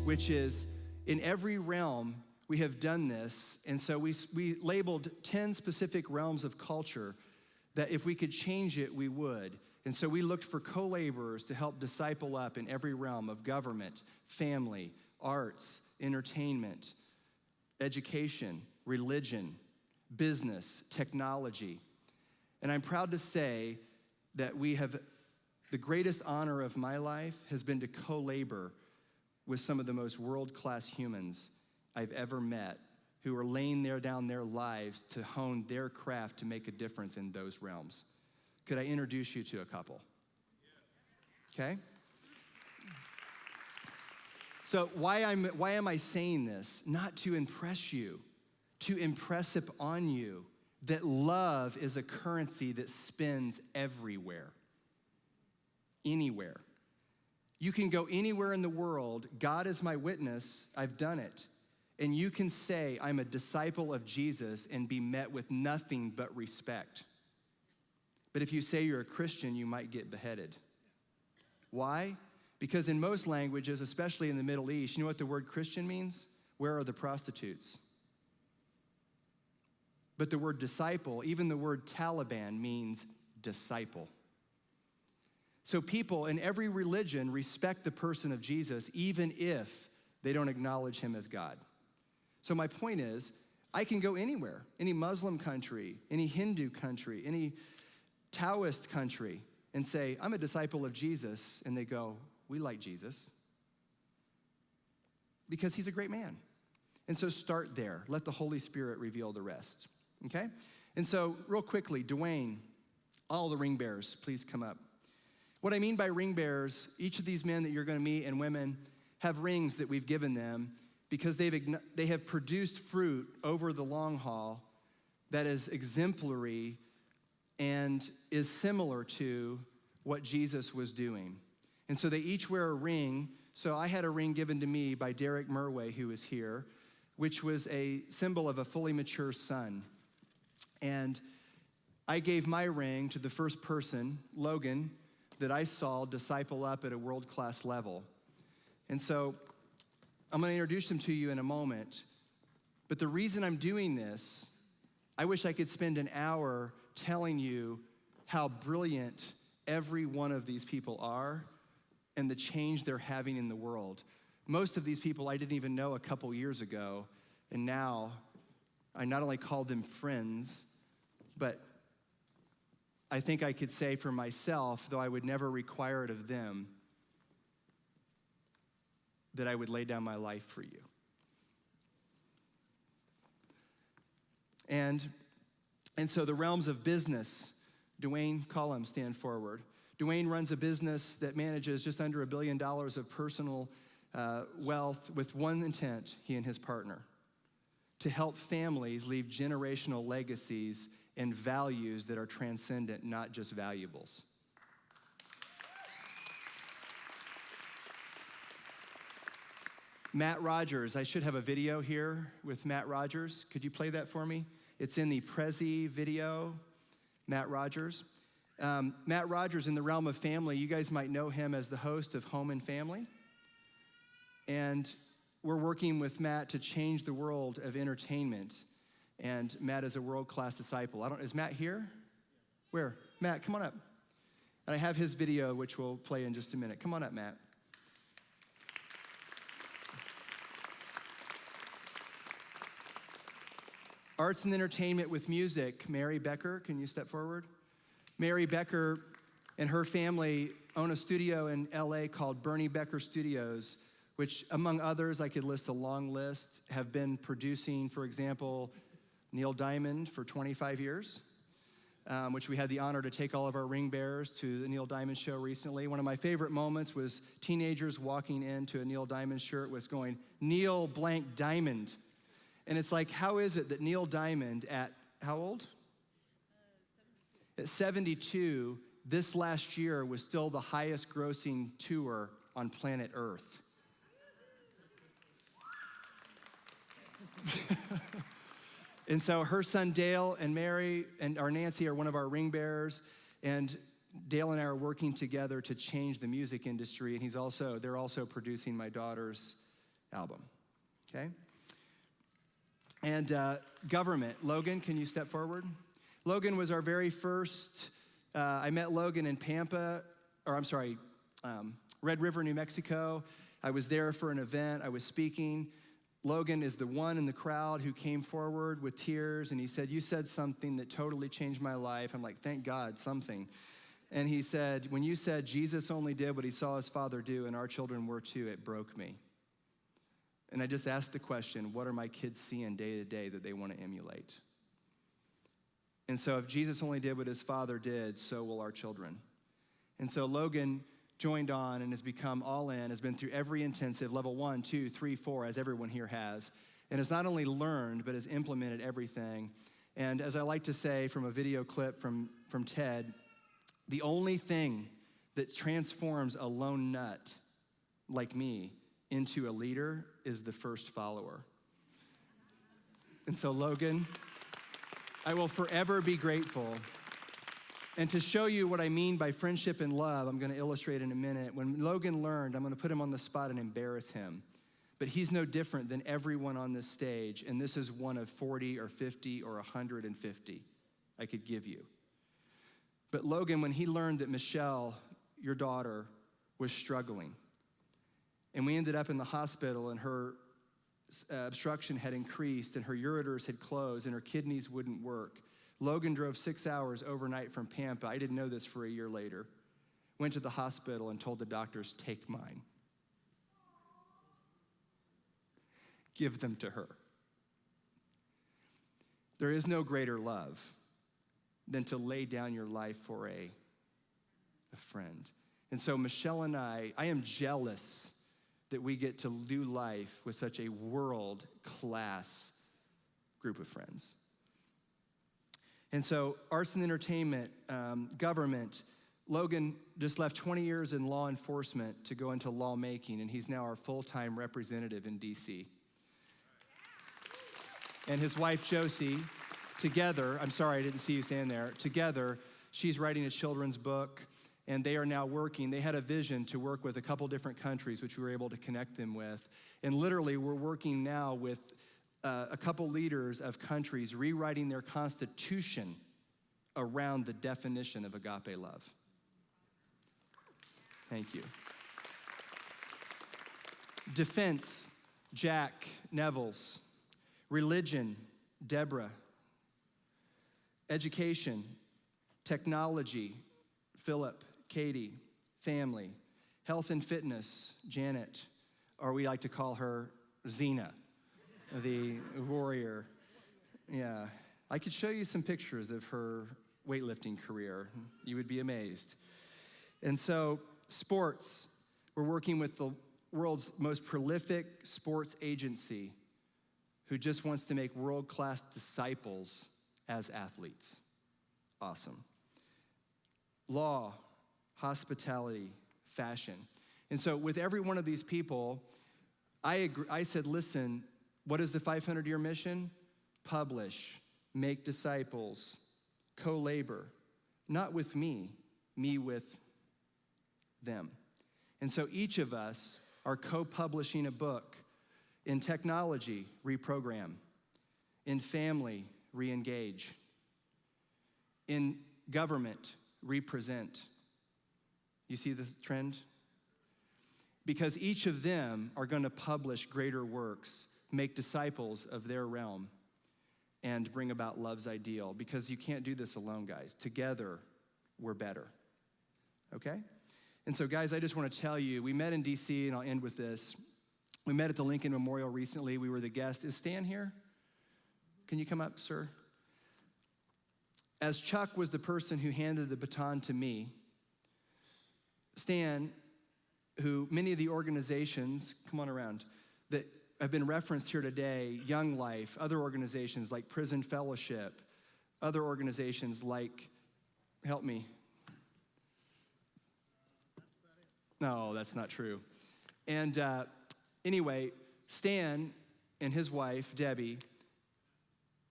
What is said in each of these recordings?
which is in every realm we have done this. And so we labeled 10 specific realms of culture that if we could change it, we would. And so we looked for co-laborers to help disciple up in every realm of government, family, arts, entertainment, education, religion, business, technology. And I'm proud to say that the greatest honor of my life has been to co-labor with some of the most world-class humans I've ever met who are laying down their lives to hone their craft to make a difference in those realms. Could I introduce you to a couple? Okay? So why am I saying this? Not to impress you, to impress upon you that love is a currency that spins everywhere, anywhere. You can go anywhere in the world. God is my witness. I've done it. And you can say, I'm a disciple of Jesus and be met with nothing but respect. But if you say you're a Christian, you might get beheaded. Why? Because in most languages, especially in the Middle East, you know what the word Christian means? Where are the prostitutes? But the word disciple, even the word Taliban, means disciple. So people in every religion respect the person of Jesus, even if they don't acknowledge him as God. So my point is, I can go anywhere, any Muslim country, any Hindu country, any Taoist country, and say, I'm a disciple of Jesus, and they go, we like Jesus, because he's a great man. And so start there. Let the Holy Spirit reveal the rest, okay? And so real quickly, Dwayne, all the ring bearers, please come up. What I mean by ring bearers, each of these men that you're gonna meet and women have rings that we've given them because they have produced fruit over the long haul that is exemplary and is similar to what Jesus was doing. And so they each wear a ring. So I had a ring given to me by Derek Murway, who is here, which was a symbol of a fully mature son. And I gave my ring to the first person, Logan, that I saw disciple up at a world-class level. And so I'm gonna introduce him to you in a moment. But the reason I'm doing this, I wish I could spend an hour telling you how brilliant every one of these people are and the change they're having in the world. Most of these people I didn't even know a couple years ago, and now I not only call them friends, but I think I could say for myself, though I would never require it of them, that I would lay down my life for you. And so the realms of business, Dwayne Cullum, stand forward. Dwayne runs a business that manages just under $1 billion of personal wealth with one intent, he and his partner, to help families leave generational legacies and values that are transcendent, not just valuables. Matt Rogers, I should have a video here with Matt Rogers. Could you play that for me? It's in the Prezi video, Matt Rogers. Matt Rogers, in the realm of family, you guys might know him as the host of Home and Family. And we're working with Matt to change the world of entertainment. And Matt is a world-class disciple. Is Matt here? Where? Matt, come on up. And I have his video, which we'll play in just a minute. Come on up, Matt. Arts and entertainment with music. Mary Becker, can you step forward? Mary Becker and her family own a studio in LA called Bernie Becker Studios, which, among others, I could list a long list, have been producing, for example, Neil Diamond for 25 years, which we had the honor to take all of our ring bearers to the Neil Diamond show recently. One of my favorite moments was teenagers walking into a Neil Diamond shirt was going, Neil blank Diamond. And it's like, how is it that Neil Diamond at, how old? 72. At 72, this last year was still the highest grossing tour on planet Earth. And so her son Dale and Mary and our Nancy are one of our ring bearers, and Dale and I are working together to change the music industry, and they're also producing my daughter's album, okay? And government. Logan, can you step forward? Logan was our very first, I met Logan in Red River, New Mexico. I was there for an event. I was speaking. Logan is the one in the crowd who came forward with tears, and he said, "You said something that totally changed my life." I'm like, "Thank God, something." And he said, "When you said Jesus only did what he saw his Father do, and our children were too, it broke me." And I just asked the question, what are my kids seeing day to day that they want to emulate? And so if Jesus only did what his Father did, so will our children. And so Logan joined on and has become all in, has been through every intensive, level 1, 2, 3, 4, as everyone here has, and has not only learned, but has implemented everything. And as I like to say from a video clip from Ted, the only thing that transforms a lone nut like me into a leader is the first follower. And so Logan, I will forever be grateful. And to show you what I mean by friendship and love, I'm going to illustrate in a minute. When Logan learned, I'm going to put him on the spot and embarrass him. But he's no different than everyone on this stage, and this is one of 40 or 50 or 150 I could give you. But Logan, when he learned that Michelle, your daughter, was struggling, and we ended up in the hospital, and her obstruction had increased, and her ureters had closed, and her kidneys wouldn't work. Logan drove 6 hours overnight from Pampa. I didn't know this for a year later. Went to the hospital and told the doctors, "Take mine. Give them to her." There is no greater love than to lay down your life for a friend. And so Michelle and I am jealous that we get to do life with such a world-class group of friends. And so arts and entertainment, government, Logan just left 20 years in law enforcement to go into lawmaking, and he's now our full-time representative in D.C. And his wife, Josie, together, I'm sorry I didn't see you stand there, together, she's writing a children's book, and they are now working. They had a vision to work with a couple different countries, which we were able to connect them with. And literally, we're working now with a couple leaders of countries rewriting their constitution around the definition of agape love. Thank you. Defense, Jack Nevels. Religion, Deborah. Education, technology, Philip, Katie. Family, health and fitness, Janet, or we like to call her Xena, the warrior. Yeah, I could show you some pictures of her weightlifting career. You would be amazed. And so, sports, we're working with the world's most prolific sports agency who just wants to make world-class disciples as athletes. Awesome. Law, hospitality, fashion. And so with every one of these people, I said, listen, what is the 500-year mission? Publish, make disciples, co-labor, not with me with them. And so each of us are co-publishing a book. In technology, reprogram. In family, re-engage. In government, represent. You see the trend? Because each of them are going to publish greater works, make disciples of their realm, and bring about love's ideal. Because you can't do this alone, guys. Together, we're better. Okay? And so, guys, I just want to tell you, we met in D.C., and I'll end with this. We met at the Lincoln Memorial recently. We were the guest. Is Stan here? Can you come up, sir? As Chuck was the person who handed the baton to me, Stan, who many of the organizations, come on around, that have been referenced here today, Young Life, other organizations like Prison Fellowship, other organizations like, help me. No, that's not true. And anyway, Stan and his wife, Debbie,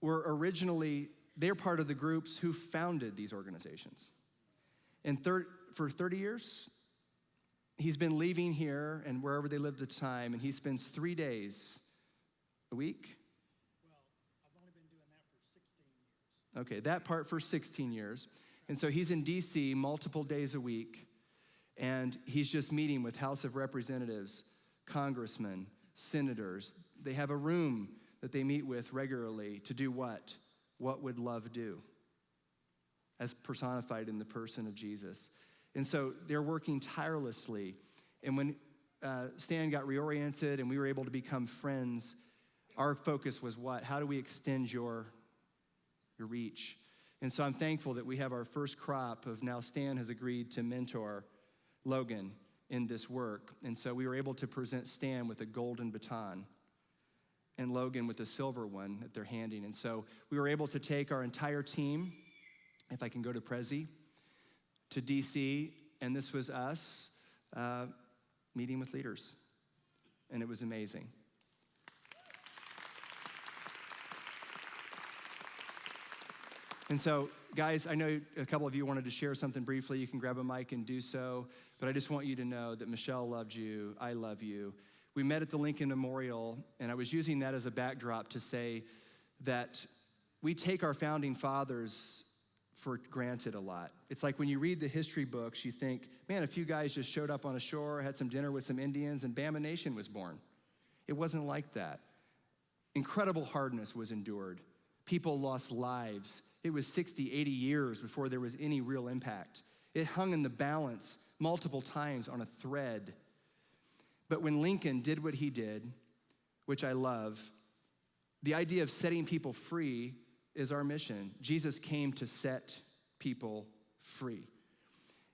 were originally, they're part of the groups who founded these organizations. And for 30 years, he's been leaving here and wherever they lived at the time, and he spends 3 days a week. Well, I've only been doing that for 16 years. Okay, that part for 16 years. And so he's in D.C. multiple days a week, and he's just meeting with House of Representatives, congressmen, senators. They have a room that they meet with regularly to do what? What would love do? As personified in the person of Jesus. And so they're working tirelessly. And when Stan got reoriented and we were able to become friends, our focus was what? How do we extend your reach? And so I'm thankful that we have our first crop of now Stan has agreed to mentor Logan in this work. And so we were able to present Stan with a golden baton and Logan with a silver one that they're handing. And so we were able to take our entire team, if I can go to Prezi, to DC, and this was us meeting with leaders. And it was amazing. And so, guys, I know a couple of you wanted to share something briefly. You can grab a mic and do so. But I just want you to know that Michelle loved you. I love you. We met at the Lincoln Memorial, and I was using that as a backdrop to say that we take our founding fathers for granted a lot. It's like when you read the history books, you think, man, a few guys just showed up on a shore, had some dinner with some Indians, and bam, a nation was born. It wasn't like that. Incredible hardness was endured. People lost lives. It was 60, 80 years before there was any real impact. It hung in the balance multiple times on a thread. But when Lincoln did what he did, which I love, the idea of setting people free is our mission. Jesus came to set people free.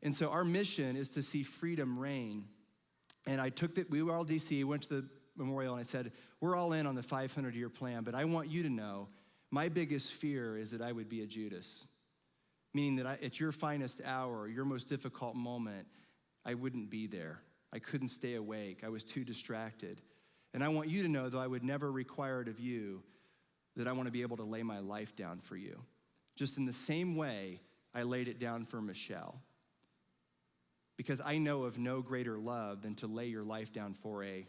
And so our mission is to see freedom reign. And we were all DC, went to the memorial, and I said, we're all in on the 500-year plan, but I want you to know my biggest fear is that I would be a Judas, meaning that at your finest hour, your most difficult moment, I wouldn't be there. I couldn't stay awake. I was too distracted. And I want you to know, though I would never require it of you, that I want to be able to lay my life down for you. Just in the same way I laid it down for Michelle. Because I know of no greater love than to lay your life down for a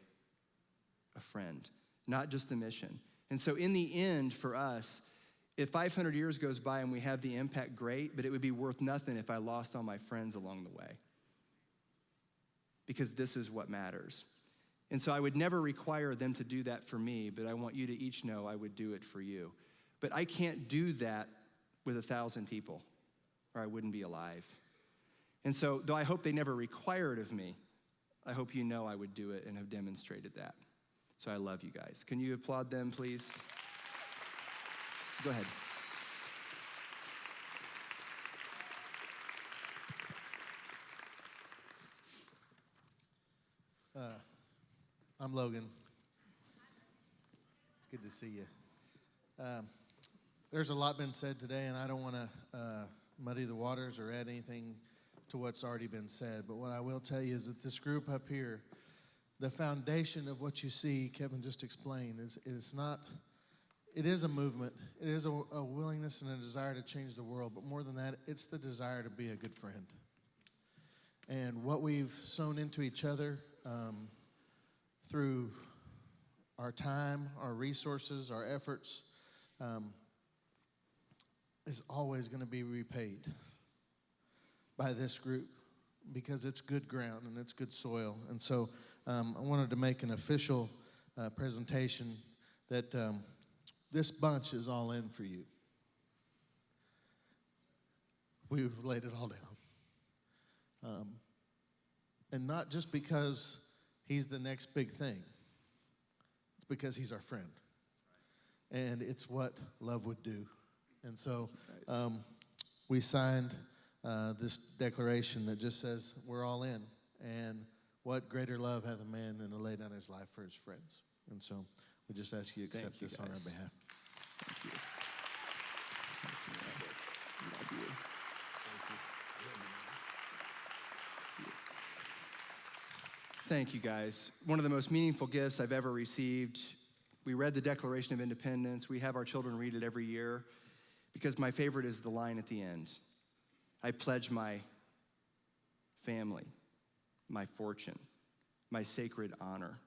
friend, not just a mission. And so in the end, for us, if 500 years goes by and we have the impact, great, but it would be worth nothing if I lost all my friends along the way. Because this is what matters. And so I would never require them to do that for me, but I want you to each know I would do it for you. But I can't do that with 1,000 people, or I wouldn't be alive. And so, though I hope they never require it of me, I hope you know I would do it and have demonstrated that. So I love you guys. Can you applaud them, please? Go ahead. I'm Logan. It's good to see you. There's a lot been said today, and I don't want to muddy the waters or add anything to what's already been said. But what I will tell you is that this group up here, the foundation of what you see, Kevin just explained, it is a movement. It is a willingness and a desire to change the world. But more than that, it's the desire to be a good friend. And what we've sown into each other through our time, our resources, our efforts, is always going to be repaid by this group because it's good ground and it's good soil. And so I wanted to make an official presentation that this bunch is all in for you. We've laid it all down. And not just because he's the next big thing. It's because he's our friend. And it's what love would do. And so we signed this declaration that just says we're all in. And what greater love hath a man than to lay down his life for his friends. And so we just ask you to accept this on our behalf. Thank you. Thank you. Love you. Thank you, guys. One of the most meaningful gifts I've ever received. We read the Declaration of Independence. We have our children read it every year because my favorite is the line at the end. I pledge my family, my fortune, my sacred honor.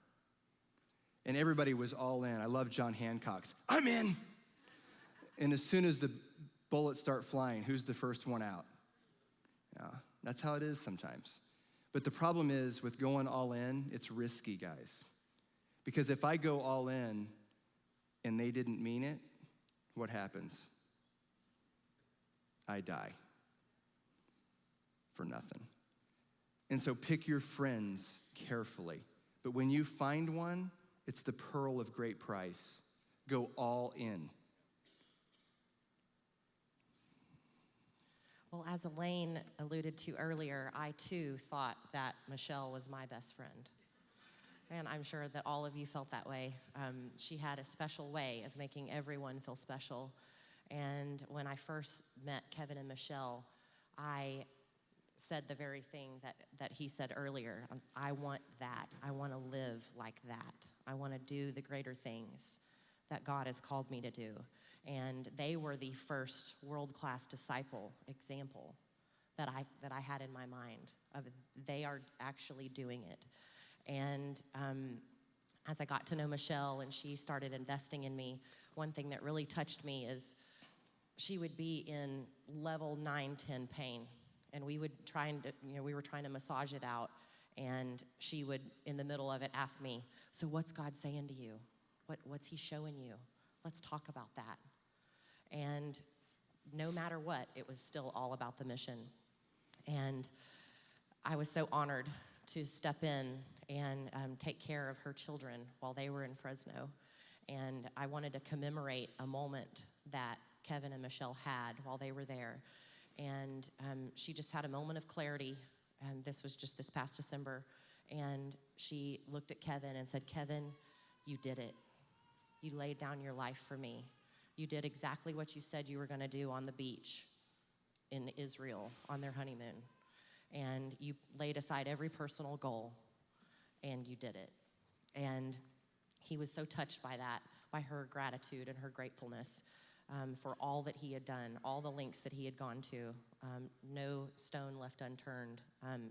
And everybody was all in. I love John Hancock's, I'm in. And as soon as the bullets start flying, who's the first one out? Yeah, that's how it is sometimes. But the problem is with going all in, it's risky, guys. Because if I go all in and they didn't mean it, what happens? I die for nothing. And so pick your friends carefully. But when you find one, it's the pearl of great price. Go all in. Well, as Elaine alluded to earlier, I too thought that Michelle was my best friend. And I'm sure that all of you felt that way. She had a special way of making everyone feel special. And when I first met Kevin and Michelle, I said the very thing that he said earlier. I want that. I want to live like that. I want to do the greater things that God has called me to do. And they were the first world-class disciple example that I had in my mind of they are actually doing it. And as I got to know Michelle and she started investing in me, one thing that really touched me is she would be in level 9, 10 pain. And we were trying to massage it out. And she would, in the middle of it, ask me, so what's God saying to you? What's he showing you? Let's talk about that. And no matter what, it was still all about the mission. And I was so honored to step in and take care of her children while they were in Fresno. And I wanted to commemorate a moment that Kevin and Michelle had while they were there. And she just had a moment of clarity, and this was just this past December. And she looked at Kevin and said, Kevin, you did it. You laid down your life for me. You did exactly what you said you were going to do on the beach in Israel on their honeymoon. And you laid aside every personal goal, and you did it. And he was so touched by that, by her gratitude and her gratefulness for all that he had done, all the lengths that he had gone to, no stone left unturned,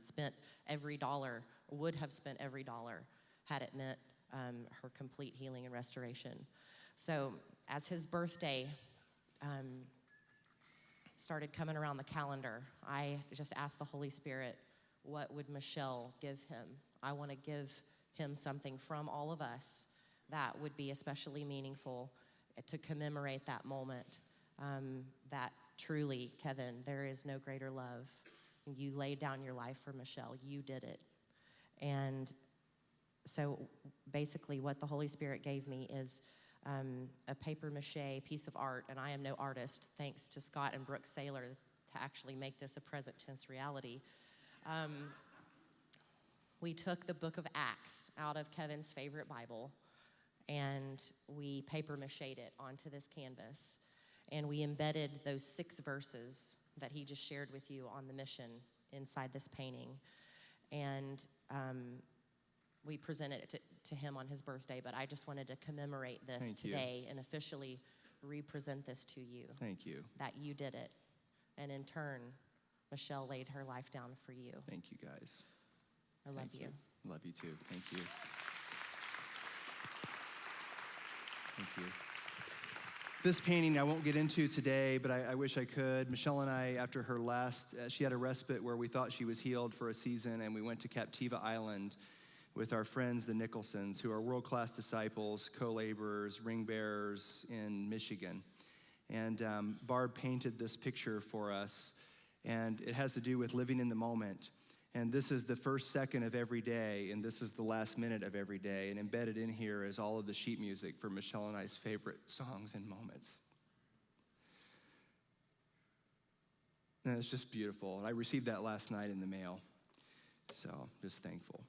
spent every dollar, would have spent every dollar had it meant her complete healing and restoration. So as his birthday started coming around the calendar, I just asked the Holy Spirit, what would Michelle give him? I want to give him something from all of us that would be especially meaningful to commemorate that moment, that truly, Kevin, there is no greater love. You laid down your life for Michelle. You did it. And so basically what the Holy Spirit gave me is a paper mache piece of art, and I am no artist, thanks to Scott and Brooke Saylor to actually make this a present tense reality. We took the book of Acts out of Kevin's favorite Bible, and we paper mache'd it onto this canvas, and we embedded those 6 verses that he just shared with you on the mission inside this painting. And we presented it to him on his birthday, but I just wanted to commemorate this Thank you. today and officially represent this to you. Thank you. That you did it. And in turn, Michelle laid her life down for you. Thank you, guys. I love Thank you. Love you too. Thank you. Thank you. This painting I won't get into today, but I wish I could. Michelle and I, after her last, she had a respite where we thought she was healed for a season, and we went to Captiva Island with our friends, the Nicholsons, who are world-class disciples, co-laborers, ring bearers in Michigan. And Barb painted this picture for us, and it has to do with living in the moment. And this is the first second of every day, and this is the last minute of every day. And embedded in here is all of the sheet music for Michelle and I's favorite songs and moments. And it's just beautiful. And I received that last night in the mail, so just thankful.